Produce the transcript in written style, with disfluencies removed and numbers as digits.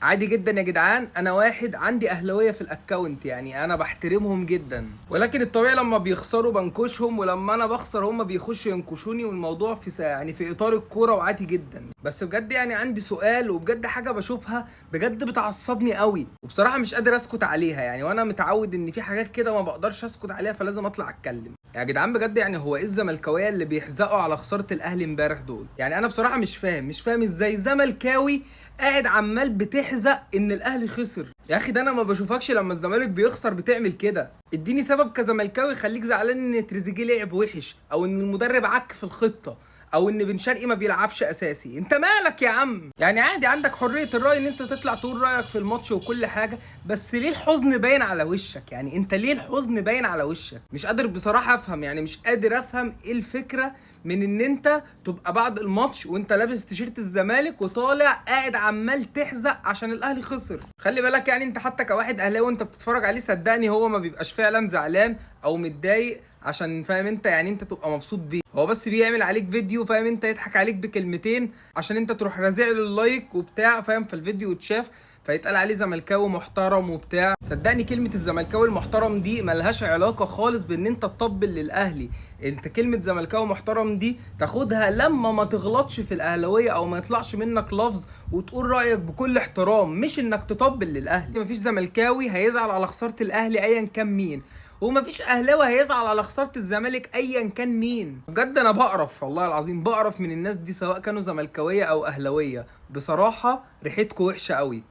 عادي جدا يا جدعان، انا واحد عندي اهلاويه في الاكونت، يعني انا بحترمهم جدا، ولكن الطبيعي لما بيخسروا بنكشهم، ولما انا بخسر هم بيخشوا ينكشوني، والموضوع يعني في اطار الكوره وعادي جدا. بس بجد يعني عندي سؤال، وبجد حاجه بشوفها بجد بتعصبني قوي، وبصراحه مش قادر اسكت عليها يعني، وانا متعود ان في حاجات كده ما بقدرش اسكت عليها، فلازم اطلع اتكلم. يا جدعان بجد يعني هو ايه الزملكاويه اللي بيحزقوا على خساره الاهلي امبارح دول؟ يعني انا بصراحه مش فاهم ازاي زملكاوي قاعد عمال بتحزق ان الاهلي خسر. يا اخي ده انا ما بشوفكش لما الزمالك بيخسر بتعمل كده. اديني سبب كزملكاوي يخليك زعلان ان تريزيجيه لعب وحش، او ان المدرب عك في الخطه، او ان بن شرقي ما بيلعبش اساسي. انت مالك يا عم؟ يعني عادي عندك حريه الراي ان انت تطلع تقول رايك في الماتش وكل حاجه، بس ليه الحزن باين على وشك؟ يعني انت ليه الحزن باين على وشك؟ مش قادر بصراحه افهم، يعني مش قادر افهم ايه الفكره من ان انت تبقى بعد الماتش وانت لابس تيشيرت الزمالك وطالع قاعد عمال تحزق عشان الاهلي خسر. خلي بالك يعني انت حتى كواحد اهلاوي وانت بتتفرج عليه، صدقني هو ما بيبقاش فعلا زعلان او متضايق عشان فاهم انت، يعني انت تبقى مبسوط بيه. هو بس بيعمل عليك فيديو، فاهم انت، يضحك عليك بكلمتين عشان انت تروح رازع له اللايك وبتاع، فاهم، في الفيديو يتشاف، فيتقال عليه زملكاوي محترم وبتاع. صدقني كلمة الزملكاوي المحترم دي ملهاش علاقة خالص بان انت تطبل للاهلي. انت كلمة زملكاوي محترم دي تاخدها لما ما تغلطش في الاهلاوية، او ما يطلعش منك لفظ وتقول رأيك بكل احترام، مش انك تطبل للاهلي. مفيش زملكاوي هيزعل على خسارة الاهلي ايا كان مين، ومفيش اهلاوي هيزعل على خساره الزمالك ايا كان مين. بجد انا بقرف، والله العظيم بقرف من الناس دي، سواء كانوا زملكاويه او اهلاويه. بصراحه ريحتكم وحشه قوي.